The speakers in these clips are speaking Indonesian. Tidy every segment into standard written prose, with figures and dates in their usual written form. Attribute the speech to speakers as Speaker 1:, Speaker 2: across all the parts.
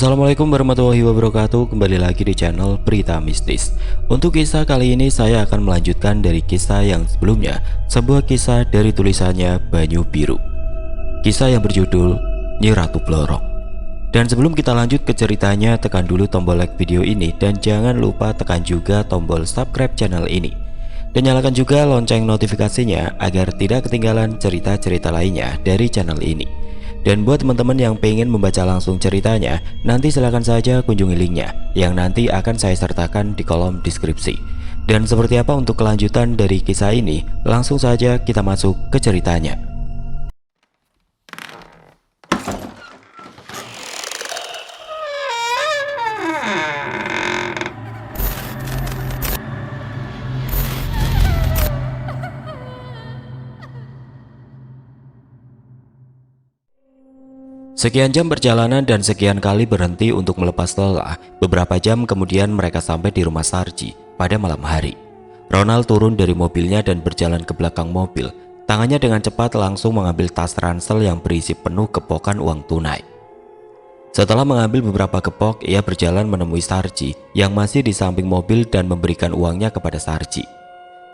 Speaker 1: Assalamualaikum warahmatullahi wabarakatuh. Kembali lagi di channel Berita Mistis. Untuk kisah kali ini saya akan melanjutkan dari kisah yang sebelumnya, sebuah kisah dari tulisannya Banyu Biru. Kisah yang berjudul Nyi Ratu Blorok. Dan sebelum kita lanjut ke ceritanya, tekan dulu tombol like video ini dan jangan lupa tekan juga tombol subscribe channel ini. Dan nyalakan juga lonceng notifikasinya agar tidak ketinggalan cerita-cerita lainnya dari channel ini. Dan buat teman-teman yang pengen membaca langsung ceritanya, nanti silahkan saja kunjungi linknya yang nanti akan saya sertakan di kolom deskripsi. Dan seperti apa untuk kelanjutan dari kisah ini, langsung saja kita masuk ke ceritanya. Sekian jam perjalanan dan sekian kali berhenti untuk melepas lelah. Beberapa jam kemudian mereka sampai di rumah Sarji pada malam hari. Ronald turun dari mobilnya dan berjalan ke belakang mobil. Tangannya dengan cepat langsung mengambil tas ransel yang berisi penuh kepokan uang tunai. Setelah mengambil beberapa kepok, ia berjalan menemui Sarji yang masih di samping mobil dan memberikan uangnya kepada Sarji.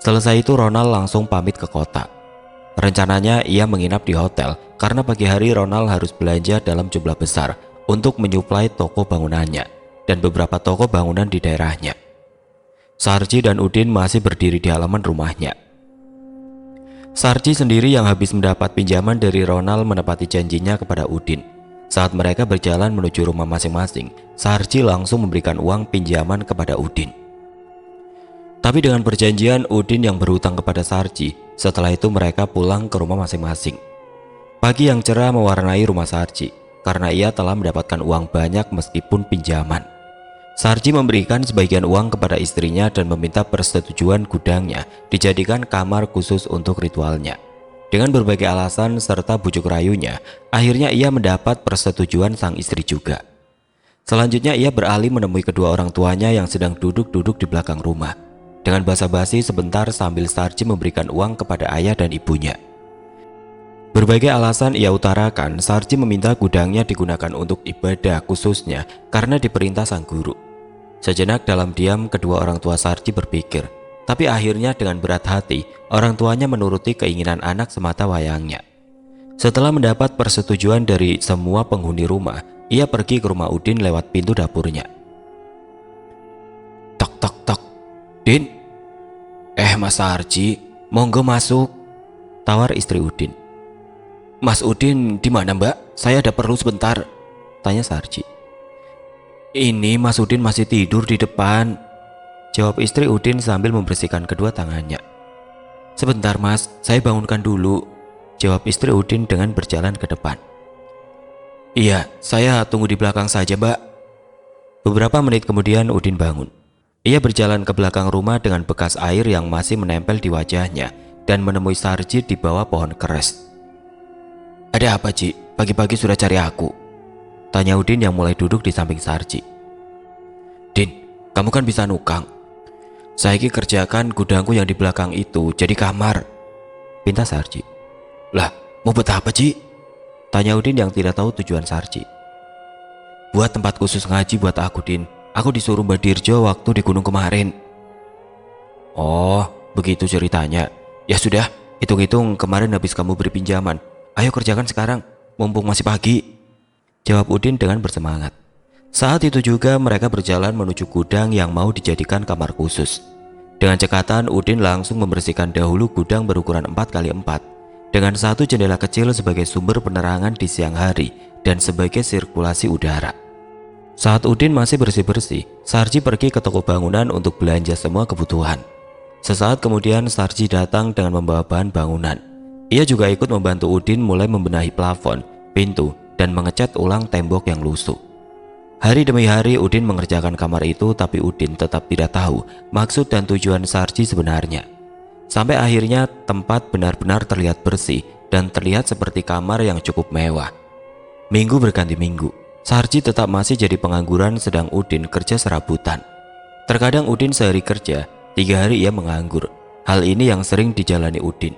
Speaker 1: Selesai itu Ronald langsung pamit ke kota. Rencananya ia menginap di hotel karena pagi hari Ronald harus belanja dalam jumlah besar untuk menyuplai toko bangunannya dan beberapa toko bangunan di daerahnya. Sarji dan Udin masih berdiri di halaman rumahnya. Sarji sendiri yang habis mendapat pinjaman dari Ronald menepati janjinya kepada Udin. Saat mereka berjalan menuju rumah masing-masing, Sarji langsung memberikan uang pinjaman kepada Udin. Tapi dengan perjanjian Udin yang berhutang kepada Sarji. Setelah itu mereka pulang ke rumah masing-masing. Pagi yang cerah mewarnai rumah Sarji karena ia telah mendapatkan uang banyak meskipun pinjaman. Sarji memberikan sebagian uang kepada istrinya dan meminta persetujuan gudangnya dijadikan kamar khusus untuk ritualnya. Dengan berbagai alasan serta bujuk rayunya, akhirnya ia mendapat persetujuan sang istri juga. Selanjutnya ia beralih menemui kedua orang tuanya yang sedang duduk-duduk di belakang rumah. Dengan basa-basi sebentar sambil Sarji memberikan uang kepada ayah dan ibunya. Berbagai alasan ia utarakan, Sarji meminta gudangnya digunakan untuk ibadah khususnya karena diperintah sang guru. Sejenak dalam diam kedua orang tua Sarji berpikir, tapi akhirnya dengan berat hati orang tuanya menuruti keinginan anak semata wayangnya. Setelah mendapat persetujuan dari semua penghuni rumah, ia pergi ke rumah Udin lewat pintu dapurnya. Tok tok tok. Din, Mas Sarji, monggo masuk, tawar istri Udin. Mas Udin di mana Mbak? Saya ada perlu sebentar, tanya Sarji. Ini Mas Udin masih tidur di depan, jawab istri Udin sambil membersihkan kedua tangannya. Sebentar Mas, saya bangunkan dulu, jawab istri Udin dengan berjalan ke depan. Iya, saya tunggu di belakang saja Mbak. Beberapa menit kemudian Udin bangun. Ia berjalan ke belakang rumah dengan bekas air yang masih menempel di wajahnya dan menemui Sarji di bawah pohon keres. Ada apa Ci? Pagi-pagi sudah cari aku? Tanya Udin yang mulai duduk di samping Sarji. Din, kamu kan bisa nukang. Saya kerjakan gudangku yang di belakang itu jadi kamar, pinta Sarji. Lah, mau buat apa Ci? Tanya Udin yang tidak tahu tujuan Sarji. Buat tempat khusus ngaji buat aku Din. Aku disuruh Mbak Dirjo waktu di gunung kemarin. Oh, begitu ceritanya. Ya sudah, hitung-hitung kemarin habis kamu beri pinjaman. Ayo kerjakan sekarang, mumpung masih pagi, jawab Udin dengan bersemangat. Saat itu juga mereka berjalan menuju gudang yang mau dijadikan kamar khusus. Dengan cekatan Udin langsung membersihkan dahulu gudang berukuran 4x4 dengan satu jendela kecil sebagai sumber penerangan di siang hari dan sebagai sirkulasi udara. Saat Udin masih bersih-bersih, Sarji pergi ke toko bangunan untuk belanja semua kebutuhan. Sesaat kemudian Sarji datang dengan membawa bahan bangunan. Ia juga ikut membantu Udin mulai membenahi plafon, pintu, dan mengecat ulang tembok yang lusuh. Hari demi hari Udin mengerjakan kamar itu, tapi Udin tetap tidak tahu maksud dan tujuan Sarji sebenarnya. Sampai akhirnya tempat benar-benar terlihat bersih dan terlihat seperti kamar yang cukup mewah. Minggu berganti minggu. Sarji tetap masih jadi pengangguran sedang Udin kerja serabutan. Terkadang Udin sehari kerja, 3 hari ia menganggur. Hal ini yang sering dijalani Udin.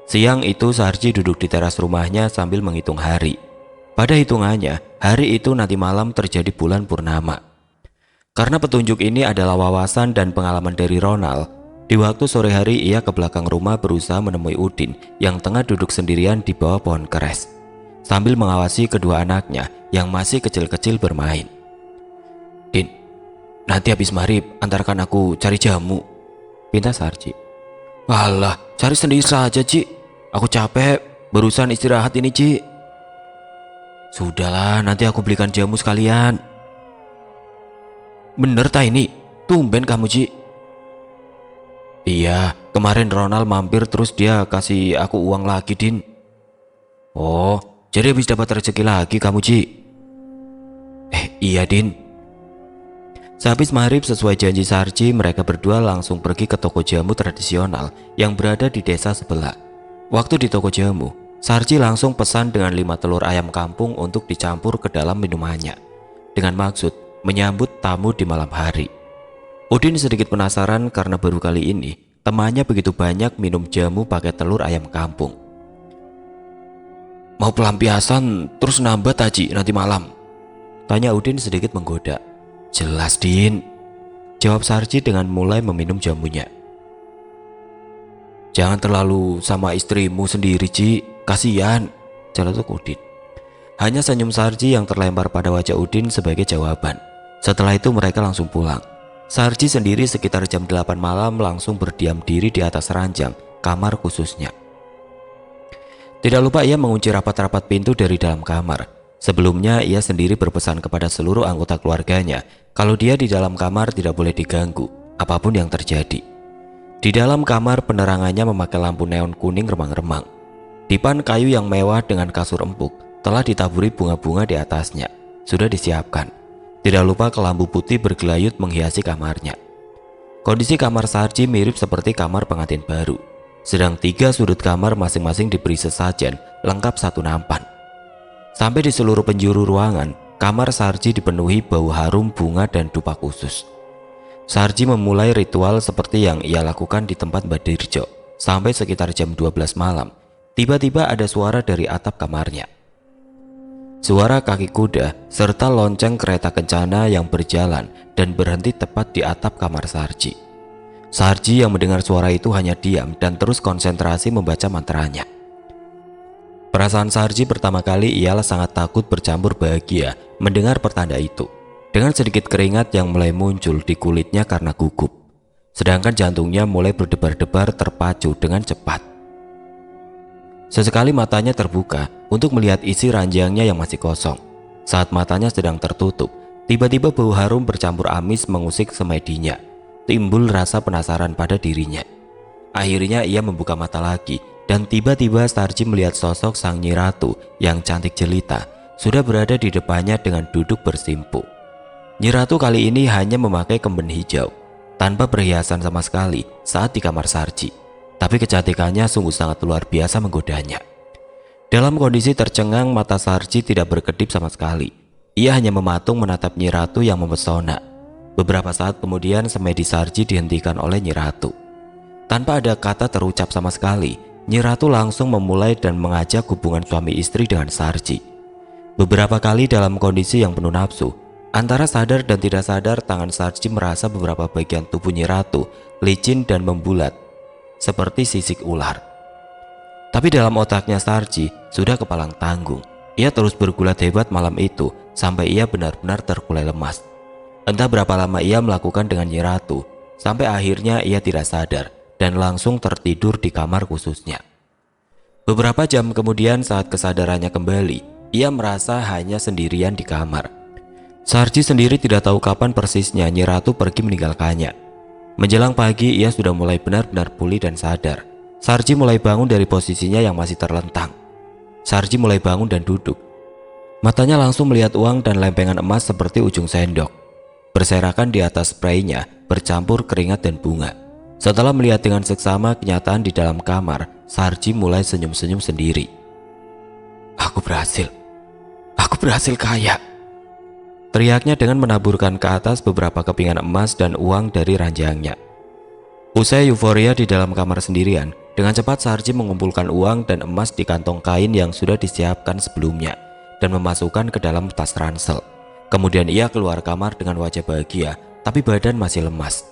Speaker 1: Siang itu Sarji duduk di teras rumahnya sambil menghitung hari. Pada hitungannya, hari itu nanti malam terjadi bulan purnama. Karena petunjuk ini adalah wawasan dan pengalaman dari Ronald, di waktu sore hari ia ke belakang rumah berusaha menemui Udin yang tengah duduk sendirian di bawah pohon keres, sambil mengawasi kedua anaknya yang masih kecil-kecil bermain. "Din, nanti habis maghrib antarkan aku cari jamu," pinta Sarji. "Alah, cari sendiri saja, Ci. Aku capek, barusan istirahat ini, Ci." "Sudahlah, nanti aku belikan jamu sekalian." "Bener tak ini? Tumben kamu, Ci." "Iya, kemarin Ronald mampir terus dia kasih aku uang lagi, Din." "Oh, jadi habis dapat rezeki lagi kamu, Ci?" Iya, Din." Sehabis maghrib sesuai janji Sarji, mereka berdua langsung pergi ke toko jamu tradisional yang berada di desa sebelah. Waktu di toko jamu, Sarji langsung pesan dengan 5 telur ayam kampung untuk dicampur ke dalam minumannya, dengan maksud menyambut tamu di malam hari. Udin sedikit penasaran karena baru kali ini temannya begitu banyak minum jamu pakai telur ayam kampung. "Mau pelampiasan terus nambah taji nanti malam?" tanya Udin sedikit menggoda. "Jelas, Din," jawab Sarji dengan mulai meminum jamunya. "Jangan terlalu sama istrimu sendiri, Ci, kasihan," celetuk Udin. Hanya senyum Sarji yang terlempar pada wajah Udin sebagai jawaban. Setelah itu mereka langsung pulang. Sarji sendiri sekitar jam 8 malam langsung berdiam diri di atas ranjang kamar khususnya. Tidak lupa ia mengunci rapat-rapat pintu dari dalam kamar. Sebelumnya ia sendiri berpesan kepada seluruh anggota keluarganya kalau dia di dalam kamar tidak boleh diganggu apapun yang terjadi. Di dalam kamar penerangannya memakai lampu neon kuning remang-remang. Dipan kayu yang mewah dengan kasur empuk telah ditaburi bunga-bunga di atasnya, sudah disiapkan. Tidak lupa kelambu putih bergelayut menghiasi kamarnya. Kondisi kamar Sarji mirip seperti kamar pengantin baru, sedang 3 sudut kamar masing-masing diberi sesajen lengkap satu nampan. Sampai di seluruh penjuru ruangan, kamar Sarji dipenuhi bau harum bunga dan dupa khusus. Sarji memulai ritual seperti yang ia lakukan di tempat Mbak Dirjo. Sampai sekitar jam 12 malam, tiba-tiba ada suara dari atap kamarnya. Suara kaki kuda serta lonceng kereta kencana yang berjalan dan berhenti tepat di atap kamar Sarji. Sarji yang mendengar suara itu hanya diam dan terus konsentrasi membaca mantranya. Perasaan Sarji pertama kali ialah sangat takut bercampur bahagia mendengar pertanda itu, dengan sedikit keringat yang mulai muncul di kulitnya karena gugup, sedangkan jantungnya mulai berdebar-debar terpacu dengan cepat. Sesekali matanya terbuka untuk melihat isi ranjangnya yang masih kosong. Saat matanya sedang tertutup, tiba-tiba bau harum bercampur amis mengusik semedinya. Timbul rasa penasaran pada dirinya. Akhirnya ia membuka mata lagi. Dan tiba-tiba Sarji melihat sosok sang Nyi Ratu yang cantik jelita sudah berada di depannya dengan duduk bersimpu. Nyi Ratu kali ini hanya memakai kemben hijau, tanpa perhiasan sama sekali saat di kamar Sarji. Tapi kecantikannya sungguh sangat luar biasa menggodanya. Dalam kondisi tercengang, mata Sarji tidak berkedip sama sekali. Ia hanya mematung menatap Nyi Ratu yang mempesona. Beberapa saat kemudian semedi Sarji dihentikan oleh Nyi Ratu. Tanpa ada kata terucap sama sekali, Nyi Ratu langsung memulai dan mengajak hubungan suami istri dengan Sarji. Beberapa kali dalam kondisi yang penuh nafsu, antara sadar dan tidak sadar tangan Sarji merasa beberapa bagian tubuh Nyi Ratu licin dan membulat seperti sisik ular. Tapi dalam otaknya Sarji sudah kepalang tanggung. Ia terus bergulat hebat malam itu sampai ia benar-benar terkulai lemas. Entah berapa lama ia melakukan dengan Nyi Ratu, sampai akhirnya ia tidak sadar dan langsung tertidur di kamar khususnya. Beberapa jam kemudian saat kesadarannya kembali, ia merasa hanya sendirian di kamar. Sarji sendiri tidak tahu kapan persisnya Nyi Ratu pergi meninggalkannya. Menjelang pagi ia sudah mulai benar-benar pulih dan sadar. Sarji mulai bangun dari posisinya yang masih terlentang. Sarji mulai bangun dan duduk. Matanya langsung melihat uang dan lempengan emas seperti ujung sendok berserakan di atas spraynya bercampur keringat dan bunga. Setelah melihat dengan seksama kenyataan di dalam kamar, Sarji mulai senyum-senyum sendiri. Aku berhasil kaya," teriaknya dengan menaburkan ke atas beberapa kepingan emas dan uang dari ranjangnya. Usai euforia di dalam kamar sendirian, dengan cepat Sarji mengumpulkan uang dan emas di kantong kain yang sudah disiapkan sebelumnya dan memasukkan ke dalam tas ransel. Kemudian ia keluar kamar dengan wajah bahagia, tapi badan masih lemas.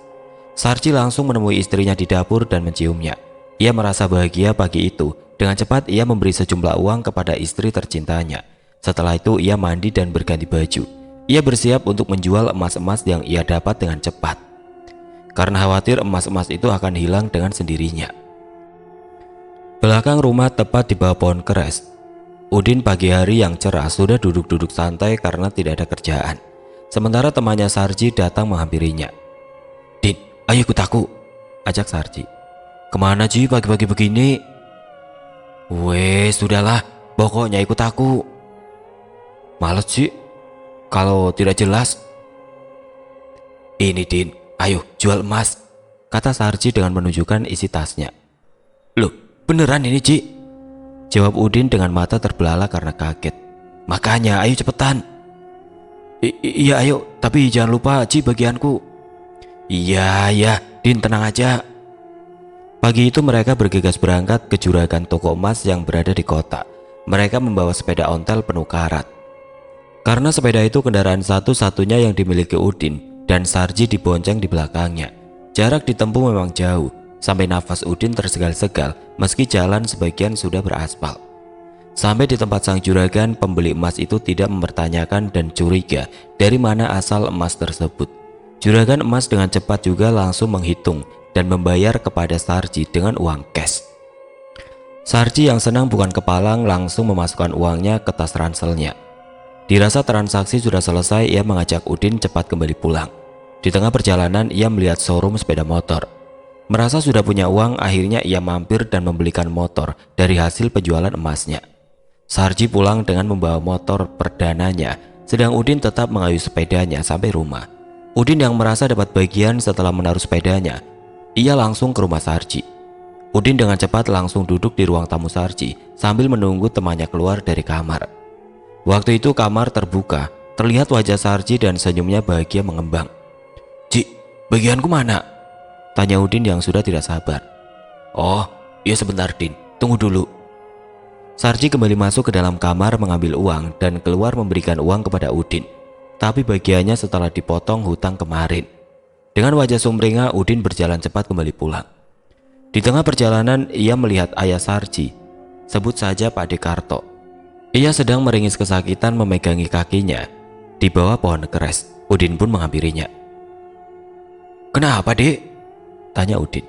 Speaker 1: Sarji langsung menemui istrinya di dapur dan menciumnya. Ia merasa bahagia pagi itu. Dengan cepat ia memberi sejumlah uang kepada istri tercintanya. Setelah itu ia mandi dan berganti baju. Ia bersiap untuk menjual emas-emas yang ia dapat dengan cepat, karena khawatir emas-emas itu akan hilang dengan sendirinya. Belakang rumah tepat di bawah pohon keres, Udin pagi hari yang cerah sudah duduk-duduk santai karena tidak ada kerjaan. Sementara temannya Sarji datang menghampirinya. "Din, ayo ikut aku," ajak Sarji. "Kemana Ji pagi-pagi begini?" "Weh, sudahlah, pokoknya ikut aku." "Males sih kalau tidak jelas." "Ini Din, ayo jual emas," kata Sarji dengan menunjukkan isi tasnya. "Loh, beneran ini Ji?" jawab Udin dengan mata terbelalak karena kaget. "Makanya ayo cepetan." Iya ayo, tapi jangan lupa Ji bagianku." Iya ya, Din tenang aja." Pagi itu mereka bergegas berangkat ke juragan toko emas yang berada di kota. Mereka membawa sepeda ontel penuh karat. Karena sepeda itu kendaraan satu-satunya yang dimiliki Udin, dan Sarji dibonceng di belakangnya. Jarak ditempuh memang jauh, sampai nafas Udin tersegal-segal meski jalan sebagian sudah beraspal. Sampai di tempat sang juragan, pembeli emas itu tidak mempertanyakan dan curiga dari mana asal emas tersebut. Juragan emas dengan cepat juga langsung menghitung dan membayar kepada Sarji dengan uang cash. Sarji yang senang bukan kepalang langsung memasukkan uangnya ke tas ranselnya. Dirasa transaksi sudah selesai, ia mengajak Udin cepat kembali pulang. Di tengah perjalanan ia melihat showroom sepeda motor. Merasa sudah punya uang, akhirnya ia mampir dan membelikan motor dari hasil penjualan emasnya. Sarji pulang dengan membawa motor perdananya, sedang Udin tetap mengayuh sepedanya sampai rumah. Udin yang merasa dapat bagian setelah menaruh sepedanya, ia langsung ke rumah Sarji. Udin dengan cepat langsung duduk di ruang tamu Sarji sambil menunggu temannya keluar dari kamar. Waktu itu kamar terbuka, terlihat wajah Sarji dan senyumnya bahagia mengembang. "Ji, bagianku mana?" tanya Udin yang sudah tidak sabar. "Oh, iya sebentar Din, tunggu dulu." Sarji kembali masuk ke dalam kamar mengambil uang dan keluar memberikan uang kepada Udin. Tapi bagiannya setelah dipotong hutang kemarin. Dengan wajah sumringah, Udin berjalan cepat kembali pulang. Di tengah perjalanan ia melihat ayah Sarji, sebut saja Pak Dekarto. Ia sedang meringis kesakitan memegangi kakinya di bawah pohon keres. Udin pun menghampirinya. "Kenapa Dek?" tanya Udin.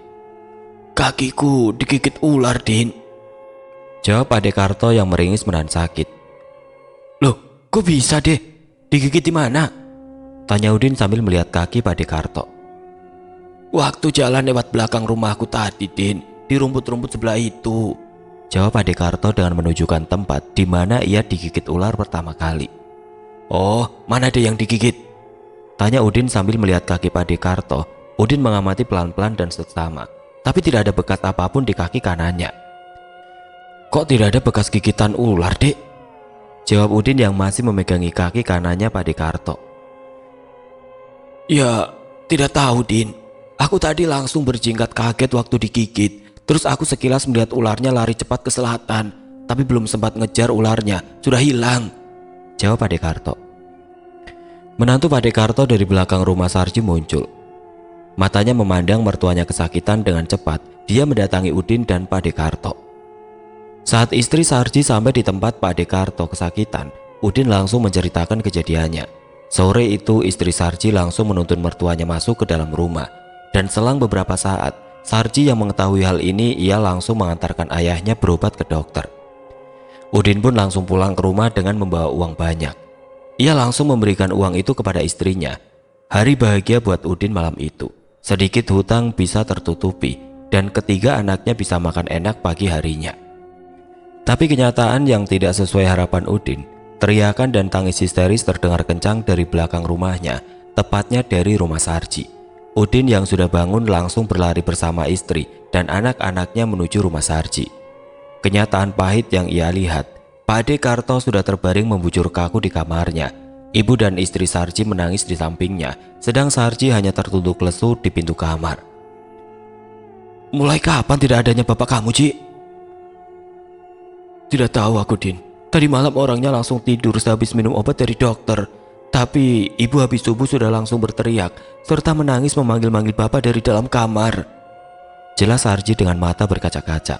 Speaker 1: "Kakiku digigit ular Din," jawab Pak Dekarto yang meringis menahan sakit. "Loh, kok bisa deh? Digigit di mana?" tanya Udin sambil melihat kaki Pak Dekarto. "Waktu jalan lewat belakang rumahku tadi Din, di rumput-rumput sebelah itu," jawab Pak Dekarto dengan menunjukkan tempat di mana ia digigit ular pertama kali. "Oh, mana ada yang digigit?" tanya Udin sambil melihat kaki Pak Dekarto. Udin mengamati pelan-pelan dan seksama, tapi tidak ada bekas apapun di kaki kanannya. "Kok tidak ada bekas gigitan ular Dek?" jawab Udin yang masih memegangi kaki kanannya Pak Dekarto. "Ya, tidak tahu Din. Aku tadi langsung berjingkat kaget waktu digigit. Terus aku sekilas melihat ularnya lari cepat ke selatan, tapi belum sempat ngejar ularnya, sudah hilang," jawab Pak Dekarto. Menantu Pak Dekarto dari belakang rumah Sarji muncul. Matanya memandang mertuanya kesakitan. Dengan cepat dia mendatangi Udin dan Pak Dekarto. Saat istri Sarji sampai di tempat Pak Dekarto kesakitan, Udin langsung menceritakan kejadiannya. Sore itu istri Sarji langsung menuntun mertuanya masuk ke dalam rumah. Dan selang beberapa saat, Sarji yang mengetahui hal ini, ia langsung mengantarkan ayahnya berobat ke dokter. Udin pun langsung pulang ke rumah dengan membawa uang banyak. Ia langsung memberikan uang itu kepada istrinya. Hari bahagia buat Udin malam itu. Sedikit hutang bisa tertutupi dan ketiga anaknya bisa makan enak pagi harinya. Tapi kenyataan yang tidak sesuai harapan Udin. Teriakan dan tangis histeris terdengar kencang dari belakang rumahnya, tepatnya dari rumah Sarji. Udin yang sudah bangun langsung berlari bersama istri dan anak-anaknya menuju rumah Sarji. Kenyataan pahit yang ia lihat, Pak Dekarto sudah terbaring membujur kaku di kamarnya. Ibu dan istri Sarji menangis di sampingnya, sedang Sarji hanya tertunduk lesu di pintu kamar. "Mulai kapan tidak adanya bapak kamu, Ji?" "Tidak tahu aku Din, Tadi malam orangnya langsung tidur sehabis minum obat dari dokter. Tapi ibu habis subuh sudah langsung berteriak serta menangis memanggil-manggil bapak dari dalam kamar. Jelas Sarji dengan mata berkaca-kaca.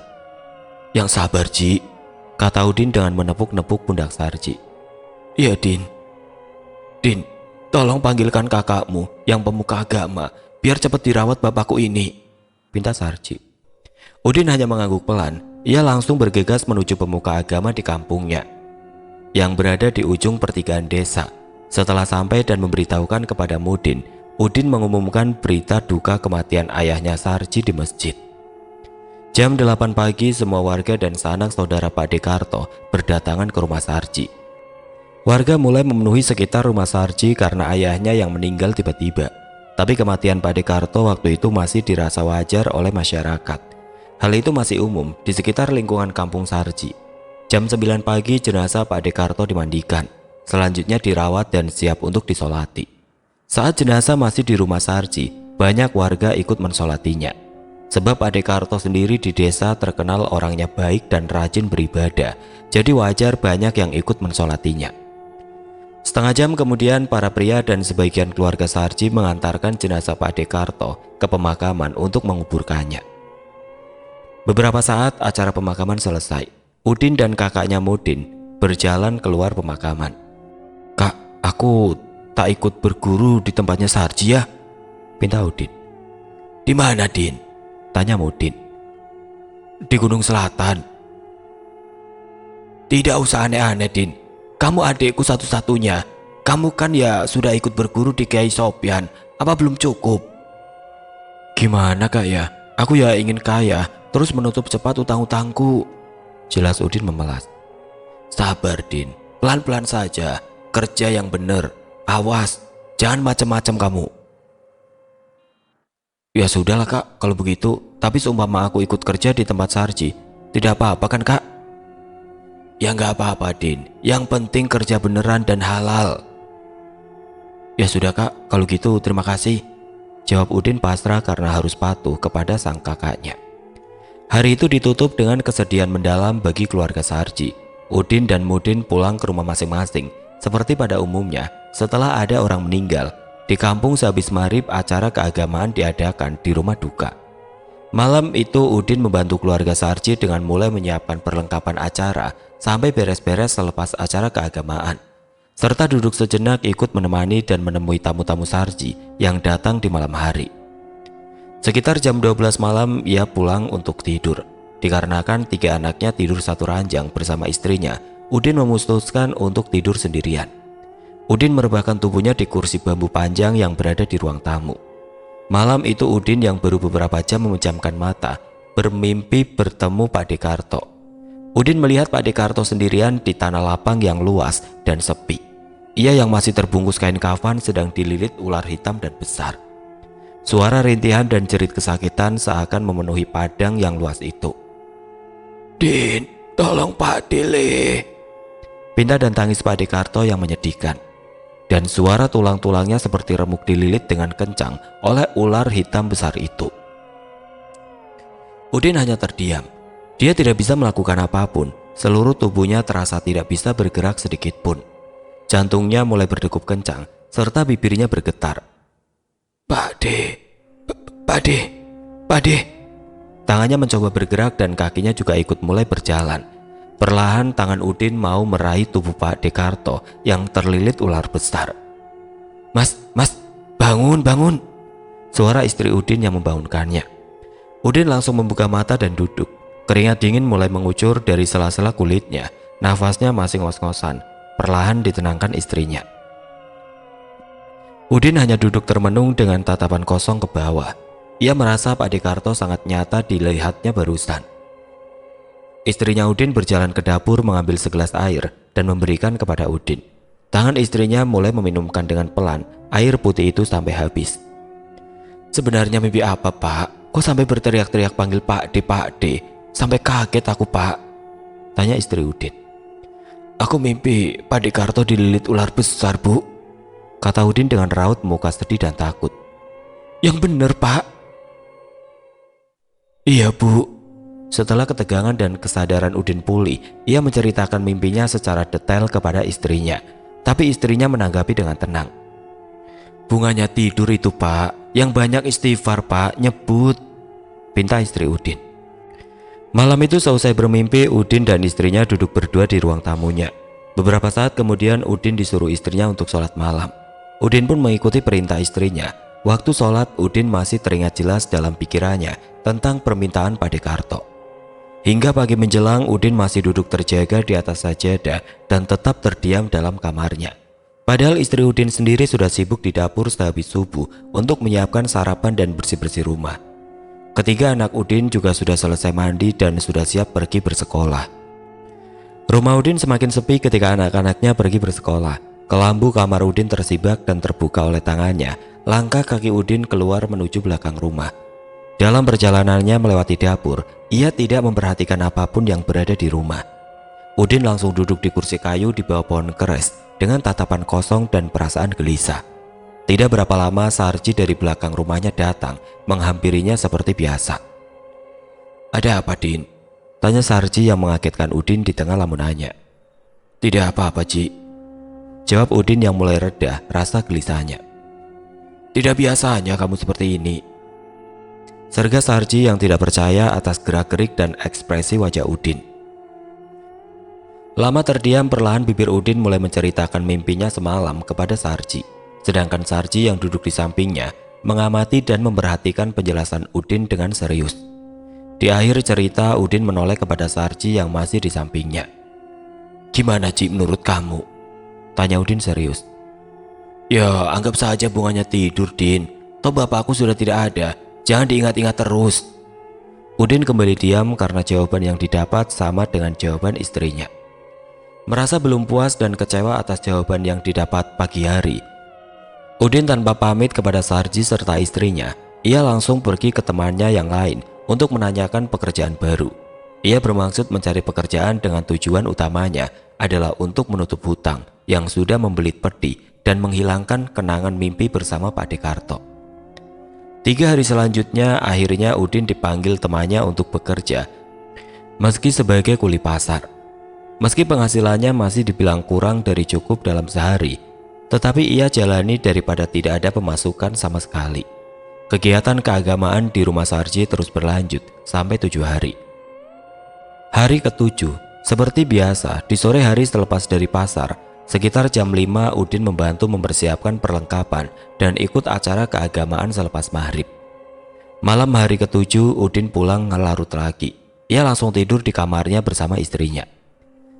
Speaker 1: Yang sabar, Ji, kata Udin dengan menepuk-nepuk pundak Sarji. Iya, Din. Din, tolong panggilkan kakakmu yang pemuka agama biar cepat dirawat bapakku ini, pinta Sarji. Udin hanya mengangguk pelan. Ia langsung bergegas menuju pemuka agama di kampungnya yang berada di ujung pertigaan desa. Setelah sampai dan memberitahukan kepada Mudin, Udin mengumumkan berita duka kematian ayahnya Sarji di masjid. Jam 8 pagi semua warga dan sanak saudara Pak Dekarto berdatangan ke rumah Sarji. Warga mulai memenuhi sekitar rumah Sarji karena ayahnya yang meninggal tiba-tiba. Tapi kematian Pak Dekarto waktu itu masih dirasa wajar oleh masyarakat. Hal itu masih umum di sekitar lingkungan kampung Sarji. Jam 9 pagi jenazah Pak Dekarto dimandikan. Selanjutnya dirawat dan siap untuk disolati. Saat jenazah masih di rumah Sarji, banyak warga ikut mensolatinya. Sebab Pak Dekarto sendiri di desa terkenal orangnya baik dan rajin beribadah, jadi wajar banyak yang ikut mensolatinya. Setengah jam kemudian para pria dan sebagian keluarga Sarji mengantarkan jenazah Pak Dekarto ke pemakaman untuk menguburkannya. Beberapa saat acara pemakaman selesai, Udin dan kakaknya Mudin berjalan keluar pemakaman. Kak, aku tak ikut berguru di tempatnya Sarji ya, pinta Udin. Di mana, Din? Tanya Mudin. Di Gunung Selatan. Tidak usah aneh-aneh, Din. Kamu adikku satu-satunya. Kamu kan ya sudah ikut berguru di Kiai Sopyan. Apa belum cukup? Gimana kak ya? Aku ya ingin kaya, terus menutup cepat utang-utangku. Jelas Udin memelas. Sabar, Din. Pelan-pelan saja. Kerja yang benar. Awas, jangan macam-macam kamu. Ya sudahlah kak, kalau begitu. Tapi seumpama aku ikut kerja di tempat Sarji, tidak apa-apa kan kak? Ya nggak apa-apa, Din. Yang penting kerja beneran dan halal. Ya sudah kak, kalau gitu terima kasih, jawab Udin pasrah karena harus patuh kepada sang kakaknya. Hari itu ditutup dengan kesedihan mendalam bagi keluarga Sarji. Udin dan Mudin pulang ke rumah masing-masing. Seperti pada umumnya, setelah ada orang meninggal, di kampung sehabis maghrib acara keagamaan diadakan di rumah duka. Malam itu Udin membantu keluarga Sarji dengan mulai menyiapkan perlengkapan acara sampai beres-beres selepas acara keagamaan, serta duduk sejenak ikut menemani dan menemui tamu-tamu Sarji yang datang di malam hari. Sekitar jam 12 malam ia pulang untuk tidur. Dikarenakan 3 anaknya tidur satu ranjang bersama istrinya, Udin memutuskan untuk tidur sendirian. Udin merebahkan tubuhnya di kursi bambu panjang yang berada di ruang tamu. Malam itu Udin yang baru beberapa jam memejamkan mata bermimpi bertemu Pak Dekarto. Udin melihat Pak Dekarto sendirian di tanah lapang yang luas dan sepi. Ia yang masih terbungkus kain kafan sedang dililit ular hitam dan besar. Suara rintihan dan jerit kesakitan seakan memenuhi padang yang luas itu. Din, tolong Pak Dile, pinta dan tangis Pak Dekarto yang menyedihkan. Dan suara tulang-tulangnya seperti remuk dililit dengan kencang oleh ular hitam besar itu. Udin hanya terdiam. Dia tidak bisa melakukan apapun. Seluruh tubuhnya terasa tidak bisa bergerak sedikit pun. Jantungnya mulai berdegup kencang, serta bibirnya bergetar. Pak De, Pak De, Pak De. Tangannya mencoba bergerak dan kakinya juga ikut mulai berjalan. Perlahan tangan Udin mau meraih tubuh Pak Dekarto yang terlilit ular besar. Mas, bangun, bangun. Suara istri Udin yang membangunkannya. Udin langsung membuka mata dan duduk. Keringat dingin mulai mengucur dari sela-sela kulitnya. Nafasnya masih ngos-ngosan. Perlahan ditenangkan istrinya. Udin hanya duduk termenung dengan tatapan kosong ke bawah. Ia merasa Pak Dekarto sangat nyata dilihatnya barusan. Istrinya Udin berjalan ke dapur mengambil segelas air dan memberikan kepada Udin. Tangan istrinya mulai meminumkan dengan pelan air putih itu sampai habis. Sebenarnya mimpi apa, Pak? Kok sampai berteriak-teriak panggil Pak De? Sampai kaget aku, Pak, tanya istri Udin. Aku mimpi Pak Dekarto dililit ular besar, Bu, kata Udin dengan raut muka sedih dan takut. Yang benar, Pak. Iya, Bu. Setelah ketegangan dan kesadaran Udin pulih, ia menceritakan mimpinya secara detail kepada istrinya. Tapi istrinya menanggapi dengan tenang. "Bunganya tidur itu Pak, yang banyak istighfar Pak, nyebut," pinta istri Udin. Malam itu seusai bermimpi, Udin dan istrinya duduk berdua di ruang tamunya. Beberapa saat kemudian Udin disuruh istrinya untuk sholat malam. Udin pun mengikuti perintah istrinya. Waktu sholat, Udin masih teringat jelas dalam pikirannya tentang permintaan Padekarto. Hingga pagi menjelang, Udin masih duduk terjaga di atas sajadah dan tetap terdiam dalam kamarnya. Padahal istri Udin sendiri sudah sibuk di dapur sehabis subuh untuk menyiapkan sarapan dan bersih-bersih rumah. Ketiga anak Udin juga sudah selesai mandi dan sudah siap pergi bersekolah. Rumah Udin semakin sepi ketika anak-anaknya pergi bersekolah. Kelambu kamar Udin tersibak dan terbuka oleh tangannya. Langkah kaki Udin keluar menuju belakang rumah. Dalam perjalanannya melewati dapur, ia tidak memperhatikan apapun yang berada di rumah. Udin langsung duduk di kursi kayu di bawah pohon keres dengan tatapan kosong dan perasaan gelisah. Tidak berapa lama Sarji dari belakang rumahnya datang menghampirinya seperti biasa. "Ada apa, Din?" tanya Sarji yang mengagetkan Udin di tengah lamunannya. "Tidak apa-apa, Ji," jawab Udin yang mulai reda rasa gelisahnya. "Tidak biasanya kamu seperti ini," serga Sarji yang tidak percaya atas gerak-gerik dan ekspresi wajah Udin. Lama terdiam, perlahan bibir Udin mulai menceritakan mimpinya semalam kepada Sarji. Sedangkan Sarji yang duduk di sampingnya mengamati dan memperhatikan penjelasan Udin dengan serius. Di akhir cerita, Udin menoleh kepada Sarji yang masih di sampingnya. "Gimana Ci menurut kamu?" tanya Udin serius. "Ya anggap saja bunganya tidur, Din. Toh bapakku sudah tidak ada. Jangan diingat-ingat terus." Udin kembali diam karena jawaban yang didapat sama dengan jawaban istrinya. Merasa belum puas dan kecewa atas jawaban yang didapat pagi hari, Udin tanpa pamit kepada Sarji serta istrinya, ia langsung pergi ke temannya yang lain untuk menanyakan pekerjaan baru. Ia bermaksud mencari pekerjaan dengan tujuan utamanya adalah untuk menutup hutang yang sudah membelit pedih dan menghilangkan kenangan mimpi bersama Padekarto. 3 hari selanjutnya, akhirnya Udin dipanggil temannya untuk bekerja, meski sebagai kuli pasar. Meski penghasilannya masih dibilang kurang dari cukup dalam sehari, tetapi ia jalani daripada tidak ada pemasukan sama sekali. Kegiatan keagamaan di rumah Sarji terus berlanjut sampai 7 hari. Hari ke-7, seperti biasa, di sore hari selepas dari pasar, sekitar jam 5 Udin membantu mempersiapkan perlengkapan dan ikut acara keagamaan selepas maghrib. Malam hari ke-7, Udin pulang larut lagi. Ia langsung tidur di kamarnya bersama istrinya.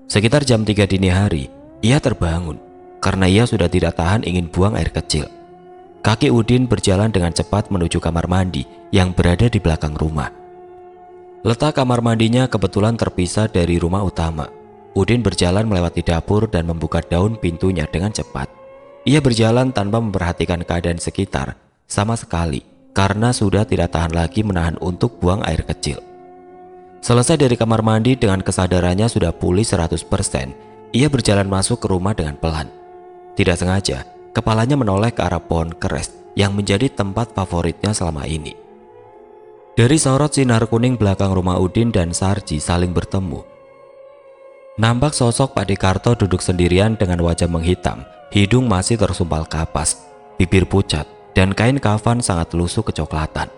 Speaker 1: Sekitar jam 3 dini hari, ia terbangun karena ia sudah tidak tahan ingin buang air kecil. Kaki Udin berjalan dengan cepat menuju kamar mandi yang berada di belakang rumah. Letak kamar mandinya kebetulan terpisah dari rumah utama. Udin berjalan melewati dapur dan membuka daun pintunya dengan cepat. Ia berjalan tanpa memperhatikan keadaan sekitar sama sekali karena sudah tidak tahan lagi menahan untuk buang air kecil. Selesai dari kamar mandi dengan kesadarannya sudah pulih 100%, ia berjalan masuk ke rumah dengan pelan. Tidak sengaja, kepalanya menoleh ke arah pohon keres yang menjadi tempat favoritnya selama ini. Dari sorot sinar kuning belakang rumah Udin dan Sarji saling bertemu. Nampak sosok Padekarto duduk sendirian dengan wajah menghitam, hidung masih tersumpal kapas, bibir pucat, dan kain kafan sangat lusuh kecoklatan.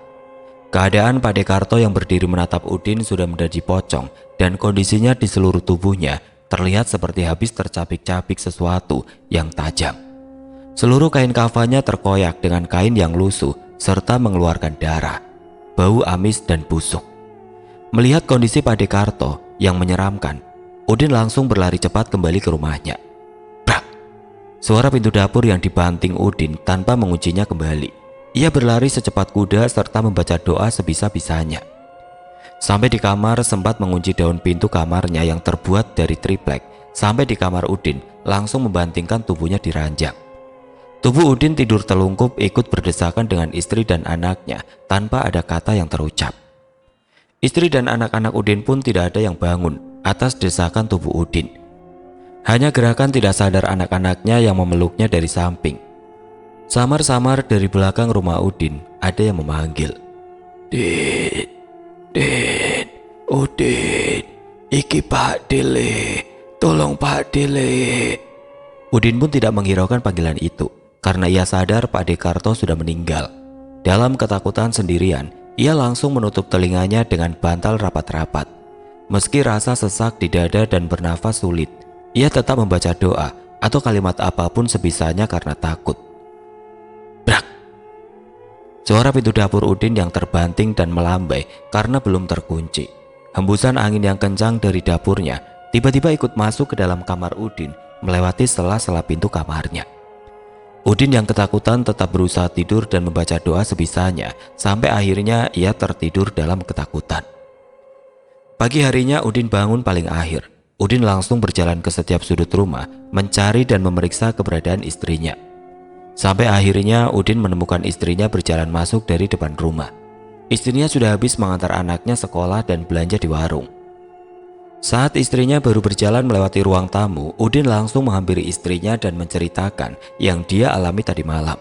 Speaker 1: Keadaan Padekarto yang berdiri menatap Udin sudah menjadi pocong dan kondisinya di seluruh tubuhnya terlihat seperti habis tercapik-capik sesuatu yang tajam. Seluruh kain kafannya terkoyak dengan kain yang lusuh serta mengeluarkan darah, bau amis dan busuk. Melihat kondisi Padekarto yang menyeramkan, Udin langsung berlari cepat kembali ke rumahnya. Brak! Suara pintu dapur yang dibanting Udin tanpa menguncinya kembali. Ia berlari secepat kuda serta membaca doa sebisa-bisanya. Sampai di kamar sempat mengunci daun pintu kamarnya yang terbuat dari triplek. Sampai di kamar Udin langsung membantingkan tubuhnya di ranjang. Tubuh Udin tidur telungkup ikut berdesakan dengan istri dan anaknya tanpa ada kata yang terucap. Istri dan anak-anak Udin pun tidak ada yang bangun atas desakan tubuh Udin. Hanya gerakan tidak sadar anak-anaknya yang memeluknya dari samping. Samar-samar dari belakang rumah Udin ada yang memanggil, Din, Din, Udin, iki Pak Dele, tolong Pak Dele. Udin pun tidak menghiraukan panggilan itu karena ia sadar Pak Dekarto sudah meninggal. Dalam ketakutan sendirian, ia langsung menutup telinganya dengan bantal rapat-rapat. Meski rasa sesak di dada dan bernafas sulit, ia tetap membaca doa atau kalimat apapun sebisanya karena takut. Brak! Suara pintu dapur Udin yang terbanting dan melambai karena belum terkunci. Hembusan angin yang kencang dari dapurnya tiba-tiba ikut masuk ke dalam kamar Udin, melewati sela-sela pintu kamarnya. Udin yang ketakutan tetap berusaha tidur dan membaca doa sebisanya sampai akhirnya ia tertidur dalam ketakutan. Pagi harinya Udin bangun paling akhir. Udin langsung berjalan ke setiap sudut rumah mencari dan memeriksa keberadaan istrinya. Sampai akhirnya Udin menemukan istrinya berjalan masuk dari depan rumah. Istrinya sudah habis mengantar anaknya sekolah dan belanja di warung. Saat istrinya baru berjalan melewati ruang tamu, Udin langsung menghampiri istrinya dan menceritakan yang dia alami tadi malam.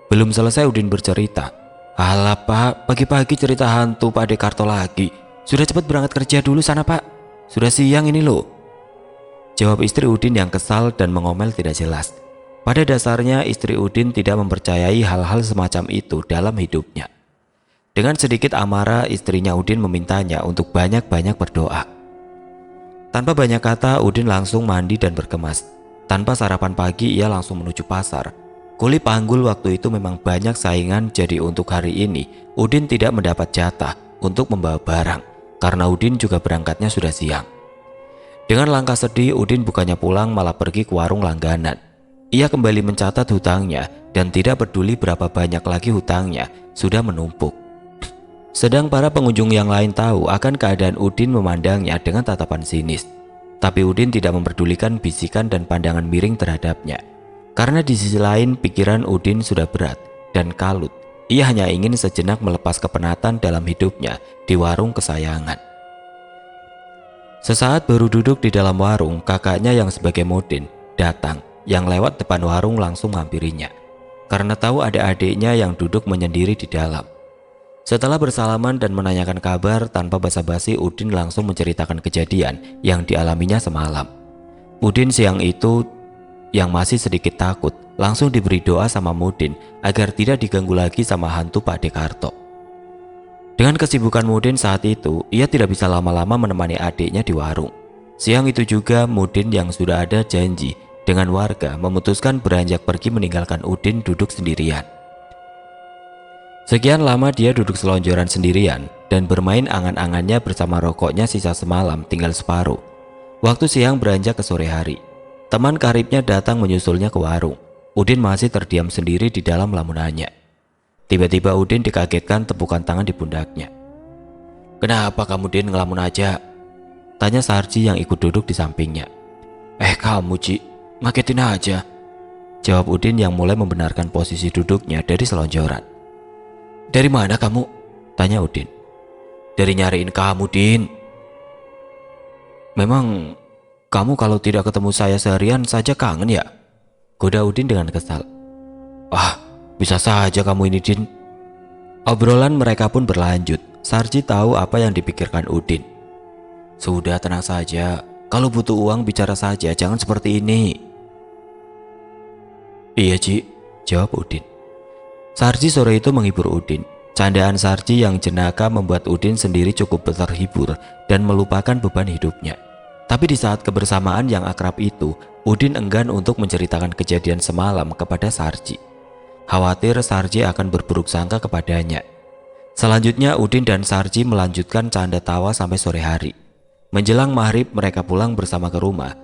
Speaker 1: Belum selesai Udin bercerita, "Alah Pak, pagi-pagi cerita hantu Pak Dekarto lagi. Sudah cepat berangkat kerja dulu sana Pak. Sudah siang ini loh." Jawab istri Udin yang kesal dan mengomel tidak jelas. Pada dasarnya istri Udin tidak mempercayai hal-hal semacam itu dalam hidupnya. Dengan sedikit amarah, istrinya Udin memintanya untuk banyak-banyak berdoa. Tanpa banyak kata, Udin langsung mandi dan berkemas. Tanpa sarapan pagi, ia langsung menuju pasar. Kuli panggul waktu itu memang banyak saingan, jadi untuk hari ini, Udin tidak mendapat jatah untuk membawa barang, karena Udin juga berangkatnya sudah siang. Dengan langkah sedih, Udin bukannya pulang malah pergi ke warung langganan. Ia kembali mencatat hutangnya dan tidak peduli berapa banyak lagi hutangnya sudah menumpuk. Sedang para pengunjung yang lain tahu akan keadaan Udin memandangnya dengan tatapan sinis. Tapi Udin tidak memperdulikan bisikan dan pandangan miring terhadapnya. Karena di sisi lain pikiran Udin sudah berat dan kalut. Ia hanya ingin sejenak melepas kepenatan dalam hidupnya di warung kesayangan. Sesaat baru duduk di dalam warung, kakaknya yang sebagai modin datang, yang lewat depan warung langsung menghampirinya. Karena tahu ada adiknya yang duduk menyendiri di dalam. Setelah bersalaman dan menanyakan kabar tanpa basa-basi, Udin langsung menceritakan kejadian yang dialaminya semalam. Udin siang itu yang masih sedikit takut langsung diberi doa sama Mudin agar tidak diganggu lagi sama hantu Pak Dekarto. Dengan kesibukan Mudin saat itu, ia tidak bisa lama-lama menemani adiknya di warung. Siang itu juga Mudin yang sudah ada janji dengan warga memutuskan beranjak pergi meninggalkan Udin duduk sendirian. Sekian lama dia duduk selonjoran sendirian dan bermain angan-angannya bersama rokoknya sisa semalam tinggal separuh. Waktu siang beranjak ke sore hari. Teman karibnya datang menyusulnya ke warung. Udin masih terdiam sendiri di dalam lamunannya. Tiba-tiba Udin dikagetkan tepukan tangan di pundaknya. "Kenapa kamu Din ngelamun aja?" tanya Sarji yang ikut duduk di sampingnya. Kamu Ci, ngagetin aja," jawab Udin yang mulai membenarkan posisi duduknya dari selonjoran. "Dari mana kamu?" tanya Udin. "Dari nyariin kamu, Din." "Memang kamu kalau tidak ketemu saya seharian saja kangen ya?" goda Udin dengan kesal. Bisa saja kamu ini, Din." Obrolan mereka pun berlanjut. Sarji tahu apa yang dipikirkan Udin. "Sudah, tenang saja. Kalau butuh uang bicara saja, jangan seperti ini." "Iya, Ci," jawab Udin. Sarji sore itu menghibur Udin. Candaan Sarji yang jenaka membuat Udin sendiri cukup terhibur dan melupakan beban hidupnya. Tapi di saat kebersamaan yang akrab itu, Udin enggan untuk menceritakan kejadian semalam kepada Sarji. Khawatir Sarji akan berburuk sangka kepadanya. Selanjutnya Udin dan Sarji melanjutkan canda tawa sampai sore hari. Menjelang maghrib mereka pulang bersama ke rumah.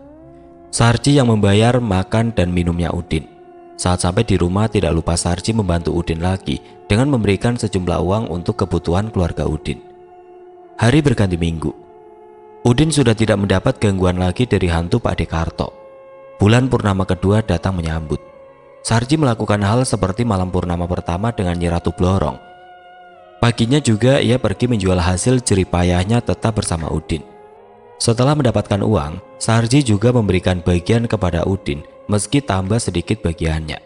Speaker 1: Sarji yang membayar makan dan minumnya Udin. Saat sampai di rumah tidak lupa Sarji membantu Udin lagi dengan memberikan sejumlah uang untuk kebutuhan keluarga Udin. Hari berganti minggu. Udin sudah tidak mendapat gangguan lagi dari hantu Pak Dekarto. Bulan purnama kedua datang menyambut. Sarji melakukan hal seperti malam purnama pertama dengan Nyi Ratu Blorong. Paginya juga ia pergi menjual hasil jeripayahnya tetap bersama Udin. Setelah mendapatkan uang, Sarji juga memberikan bagian kepada Udin meski tambah sedikit bagiannya.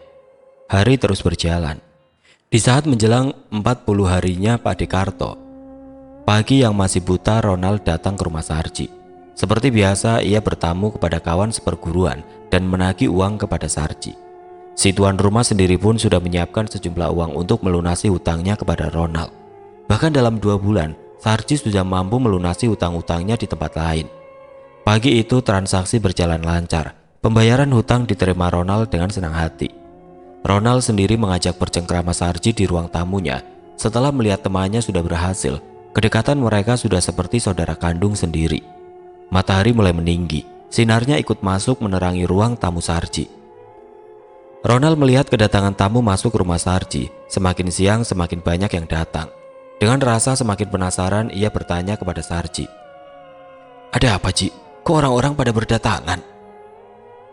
Speaker 1: Hari terus berjalan. Di saat menjelang 40 harinya Pak Dekarto, Pagi yang masih buta, Ronald datang ke rumah Sarji. Seperti biasa, ia bertamu kepada kawan seperguruan dan menagih uang kepada Sarji. Si tuan rumah sendiri pun sudah menyiapkan sejumlah uang untuk melunasi hutangnya kepada Ronald. Bahkan dalam 2 bulan, Sarji sudah mampu melunasi hutang-hutangnya di tempat lain. Pagi itu transaksi berjalan lancar. Pembayaran hutang diterima Ronald dengan senang hati. Ronald sendiri mengajak bercengkrama Sarji di ruang tamunya. Setelah melihat temannya sudah berhasil, kedekatan mereka sudah seperti saudara kandung sendiri. Matahari mulai meninggi, sinarnya ikut masuk menerangi ruang tamu Sarji. Ronald melihat kedatangan tamu masuk rumah Sarji. Semakin siang semakin banyak yang datang. Dengan rasa semakin penasaran, ia bertanya kepada Sarji. "Ada apa, Ji? Kok orang-orang pada berdatangan?"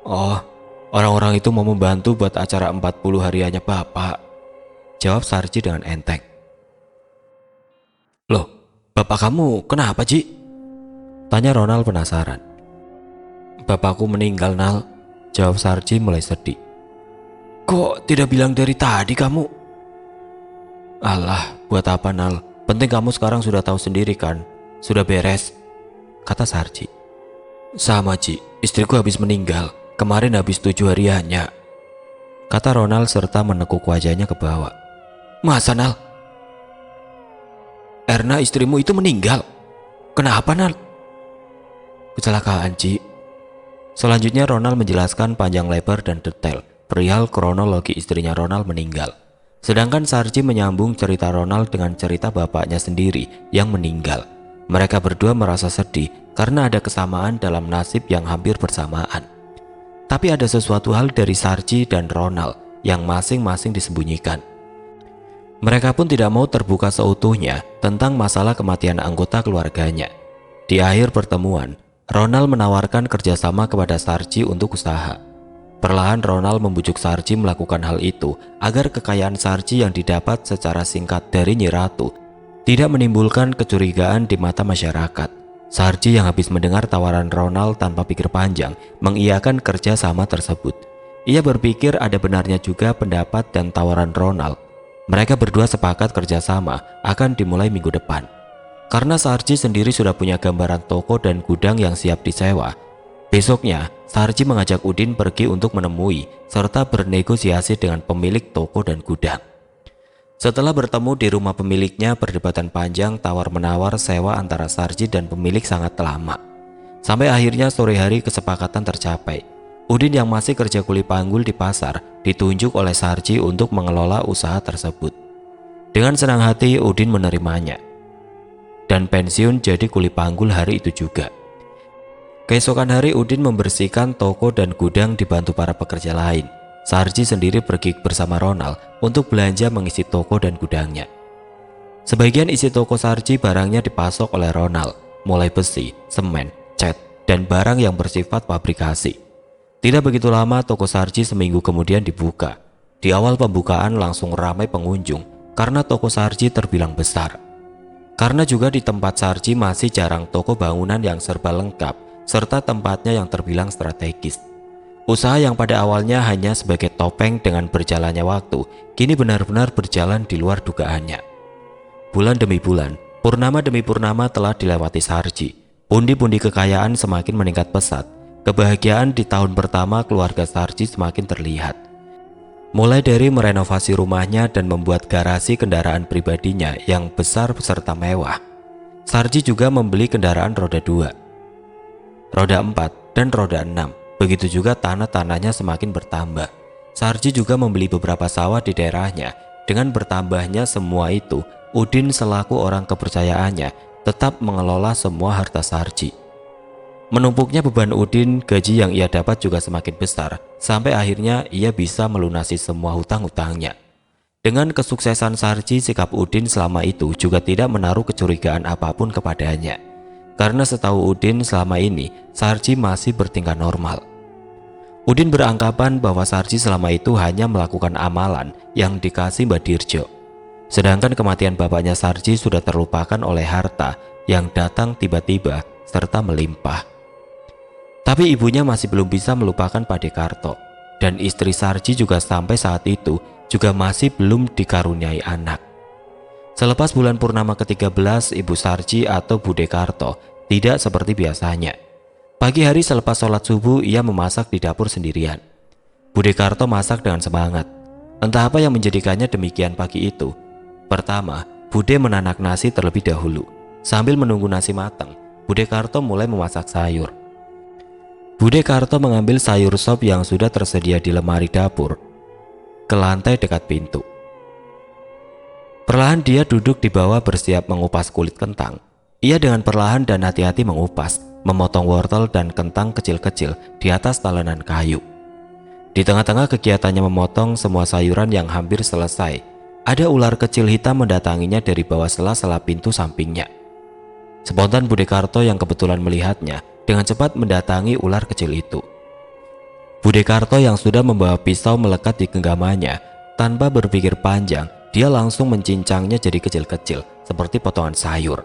Speaker 1: "Oh, orang-orang itu mau membantu buat acara 40 hariannya Bapak," jawab Sarji dengan enteng. "Loh, Bapak kamu kenapa, Ji?" tanya Ronald penasaran. "Bapakku meninggal, Nal," jawab Sarji mulai sedih. "Kok tidak bilang dari tadi kamu?" "Alah, buat apa, Nal? Penting kamu sekarang sudah tahu sendiri kan? Sudah beres," kata Sarji. "Sama, Ji, istriku habis meninggal. Kemarin habis 7 hariannya," kata Ronald serta menekuk wajahnya ke bawah. "Masa, Nal? Erna istrimu itu meninggal? Kenapa, Nal?" "Kecelakaan, Ji." Selanjutnya Ronald menjelaskan panjang lebar dan detail perihal kronologi istrinya Ronald meninggal. Sedangkan Sarji menyambung cerita Ronald dengan cerita bapaknya sendiri yang meninggal. Mereka berdua merasa sedih karena ada kesamaan dalam nasib yang hampir bersamaan. Tapi ada sesuatu hal dari Sarji dan Ronald yang masing-masing disembunyikan. Mereka pun tidak mau terbuka seutuhnya tentang masalah kematian anggota keluarganya. Di akhir pertemuan, Ronald menawarkan kerjasama kepada Sarji untuk usaha. Perlahan Ronald membujuk Sarji melakukan hal itu agar kekayaan Sarji yang didapat secara singkat dari Nyi Ratu tidak menimbulkan kecurigaan di mata masyarakat. Sarji yang habis mendengar tawaran Ronald tanpa pikir panjang mengiyakan kerjasama tersebut. Ia berpikir ada benarnya juga pendapat dan tawaran Ronald. Mereka berdua sepakat kerjasama akan dimulai minggu depan. Karena Sarji sendiri sudah punya gambaran toko dan gudang yang siap disewa. Besoknya, Sarji mengajak Udin pergi untuk menemui serta bernegosiasi dengan pemilik toko dan gudang. Setelah bertemu di rumah pemiliknya, perdebatan panjang tawar-menawar sewa antara Sarji dan pemilik sangat lama. Sampai akhirnya sore hari kesepakatan tercapai. Udin yang masih kerja kuli panggul di pasar ditunjuk oleh Sarji untuk mengelola usaha tersebut. Dengan senang hati Udin menerimanya dan pensiun jadi kuli panggul hari itu juga. Keesokan hari Udin membersihkan toko dan gudang dibantu para pekerja lain. Sarji sendiri pergi bersama Ronald untuk belanja mengisi toko dan gudangnya. Sebagian isi toko Sarji barangnya dipasok oleh Ronald, mulai besi, semen, cat, dan barang yang bersifat fabrikasi. Tidak begitu lama toko Sarji seminggu kemudian dibuka. Di awal pembukaan langsung ramai pengunjung karena toko Sarji terbilang besar. Karena juga di tempat Sarji masih jarang toko bangunan yang serba lengkap serta tempatnya yang terbilang strategis. Usaha yang pada awalnya hanya sebagai topeng dengan berjalannya waktu, kini benar-benar berjalan di luar dugaannya. Bulan demi bulan, purnama demi purnama telah dilewati Sarji. Pundi-pundi kekayaan semakin meningkat pesat. Kebahagiaan di tahun pertama keluarga Sarji semakin terlihat. Mulai dari merenovasi rumahnya dan membuat garasi kendaraan pribadinya yang besar serta mewah. Sarji juga membeli kendaraan roda 2, roda 4, dan roda 6. Begitu juga tanah-tanahnya semakin bertambah. Sarji juga membeli beberapa sawah di daerahnya. Dengan bertambahnya semua itu, Udin selaku orang kepercayaannya tetap mengelola semua harta Sarji. Menumpuknya beban Udin, gaji yang ia dapat juga semakin besar, sampai akhirnya ia bisa melunasi semua hutang-hutangnya. Dengan kesuksesan Sarji, sikap Udin selama itu juga tidak menaruh kecurigaan apapun kepadanya. Karena setahu Udin selama ini, Sarji masih bertingkah normal. Udin beranggapan bahwa Sarji selama itu hanya melakukan amalan yang dikasih Mbak Dirjo. Sedangkan kematian bapaknya Sarji sudah terlupakan oleh harta yang datang tiba-tiba serta melimpah. Tapi ibunya masih belum bisa melupakan Pak Dekarto. Dan istri Sarji juga sampai saat itu juga masih belum dikaruniai anak. Selepas bulan purnama ke-13, Ibu Sarji atau Bude Karto tidak seperti biasanya. Pagi hari selepas sholat subuh, ia memasak di dapur sendirian. Bude Karto masak dengan semangat. Entah apa yang menjadikannya demikian pagi itu. Pertama, Bude menanak nasi terlebih dahulu. Sambil menunggu nasi matang, Bude Karto mulai memasak sayur. Bude Karto mengambil sayur sop yang sudah tersedia di lemari dapur ke lantai dekat pintu. Perlahan dia duduk di bawah bersiap mengupas kulit kentang. Ia dengan perlahan dan hati-hati mengupas, memotong wortel dan kentang kecil-kecil di atas talenan kayu. Di tengah-tengah kegiatannya memotong semua sayuran yang hampir selesai, ada ular kecil hitam mendatanginya dari bawah sela-sela pintu sampingnya. Spontan Bude Karto yang kebetulan melihatnya dengan cepat mendatangi ular kecil itu. Bude Karto yang sudah membawa pisau melekat di genggamannya, tanpa berpikir panjang, dia langsung mencincangnya jadi kecil-kecil seperti potongan sayur.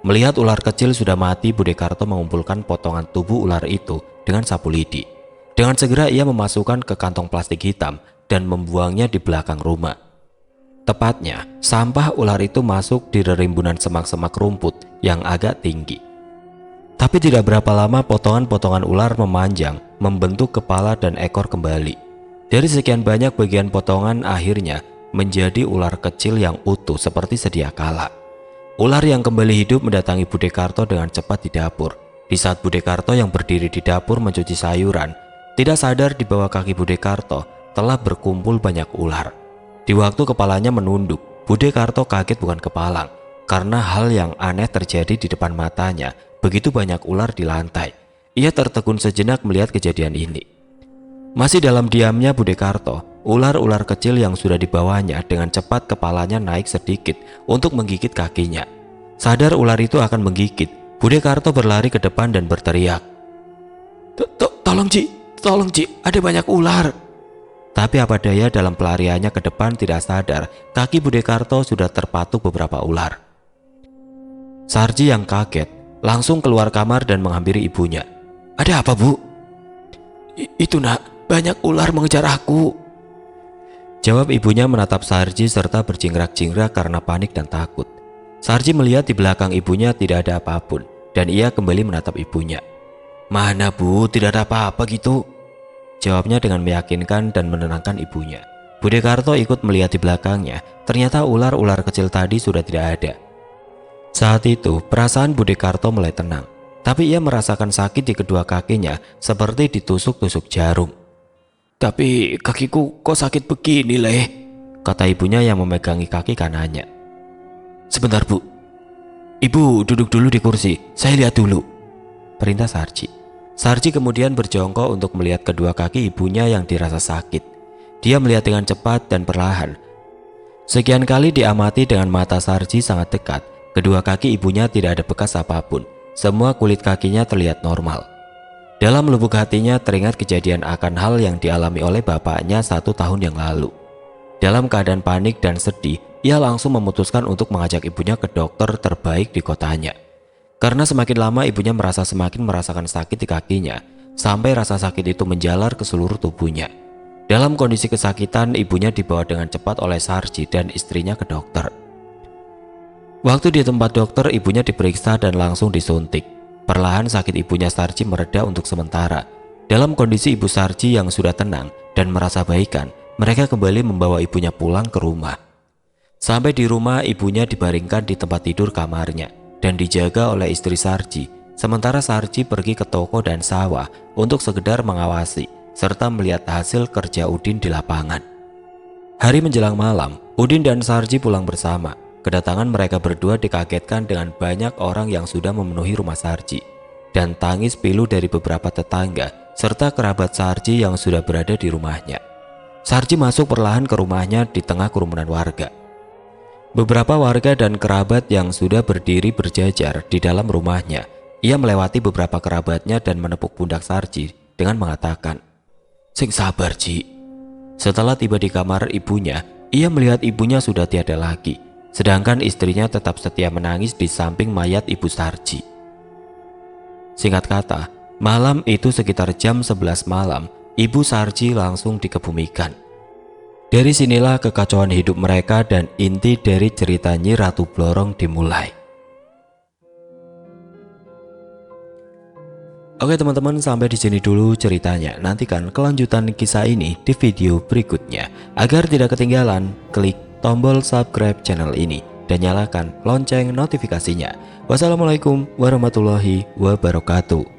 Speaker 1: Melihat ular kecil sudah mati, Bude Karto mengumpulkan potongan tubuh ular itu dengan sapu lidi. Dengan segera ia memasukkan ke kantong plastik hitam dan membuangnya di belakang rumah. Tepatnya, sampah ular itu masuk di rimbunan semak-semak rumput yang agak tinggi. Tapi tidak berapa lama potongan-potongan ular memanjang, membentuk kepala dan ekor kembali. Dari sekian banyak bagian potongan, akhirnya menjadi ular kecil yang utuh seperti sedia kala. Ular yang kembali hidup mendatangi Bude Karto dengan cepat di dapur. Di saat Bude Karto yang berdiri di dapur mencuci sayuran, tidak sadar di bawah kaki Bude Karto telah berkumpul banyak ular. Di waktu kepalanya menunduk, Bude Karto kaget bukan kepalang, karena hal yang aneh terjadi di depan matanya. Begitu banyak ular di lantai. Ia tertegun sejenak melihat kejadian ini. Masih dalam diamnya Bude Karto, ular-ular kecil yang sudah dibawanya dengan cepat kepalanya naik sedikit untuk menggigit kakinya. Sadar ular itu akan menggigit, Bude Karto berlari ke depan dan berteriak, Tolong Ci, ada banyak ular." Tapi apa daya, dalam pelariannya ke depan tidak sadar kaki Bude Karto sudah terpatuk beberapa ular. Sarji yang kaget langsung keluar kamar dan menghampiri ibunya. "Ada apa, Bu?" Itu nak, banyak ular mengejar aku," jawab ibunya menatap Sarji serta berjingrak-jingrak karena panik dan takut. Sarji melihat di belakang ibunya tidak ada apapun dan ia kembali menatap ibunya. "Mana Bu, tidak ada apa-apa gitu," jawabnya dengan meyakinkan dan menenangkan ibunya. Bude Karto ikut melihat di belakangnya, ternyata ular-ular kecil tadi sudah tidak ada. Saat itu perasaan Bude Karto mulai tenang, tapi ia merasakan sakit di kedua kakinya seperti ditusuk-tusuk jarum. "Tapi kakiku kok sakit begini leh?" kata ibunya yang memegangi kaki kanannya. "Sebentar Bu, Ibu duduk dulu di kursi, saya lihat dulu," perintah Sarji. Sarji kemudian berjongkok untuk melihat kedua kaki ibunya yang dirasa sakit. Dia melihat dengan cepat dan perlahan. Sekian kali diamati dengan mata Sarji sangat dekat, kedua kaki ibunya tidak ada bekas apapun, semua kulit kakinya terlihat normal. Dalam lubuk hatinya teringat kejadian akan hal yang dialami oleh bapaknya 1 tahun yang lalu. Dalam keadaan panik dan sedih, ia langsung memutuskan untuk mengajak ibunya ke dokter terbaik di kotanya. Karena semakin lama ibunya merasa semakin merasakan sakit di kakinya, sampai rasa sakit itu menjalar ke seluruh tubuhnya. Dalam kondisi kesakitan, ibunya dibawa dengan cepat oleh Sarji dan istrinya ke dokter. Waktu di tempat dokter, ibunya diperiksa dan langsung disuntik. Perlahan sakit ibunya Sarji mereda untuk sementara. Dalam kondisi ibu Sarji yang sudah tenang dan merasa baikan, mereka kembali membawa ibunya pulang ke rumah. Sampai di rumah, ibunya dibaringkan di tempat tidur kamarnya dan dijaga oleh istri Sarji. Sementara Sarji pergi ke toko dan sawah untuk sekedar mengawasi serta melihat hasil kerja Udin di lapangan. Hari menjelang malam, Udin dan Sarji pulang bersama. Kedatangan mereka berdua dikagetkan dengan banyak orang yang sudah memenuhi rumah Sarji dan tangis pilu dari beberapa tetangga serta kerabat Sarji yang sudah berada di rumahnya. Sarji masuk perlahan ke rumahnya di tengah kerumunan warga. Beberapa warga dan kerabat yang sudah berdiri berjajar di dalam rumahnya. Ia melewati beberapa kerabatnya dan menepuk pundak Sarji dengan mengatakan, "Sing sabar, Ji." Setelah tiba di kamar ibunya, ia melihat ibunya sudah tiada lagi, sedangkan istrinya tetap setia menangis di samping mayat ibu Sarji. Singkat kata, malam itu sekitar jam 11 malam, ibu Sarji langsung dikebumikan. Dari sinilah kekacauan hidup mereka dan inti dari cerita Nyi Ratu Blorong dimulai. Oke teman-teman, sampai di sini dulu ceritanya. Nantikan kelanjutan kisah ini di video berikutnya. Agar tidak ketinggalan, klik tombol subscribe channel ini dan nyalakan lonceng notifikasinya. Wassalamualaikum warahmatullahi wabarakatuh.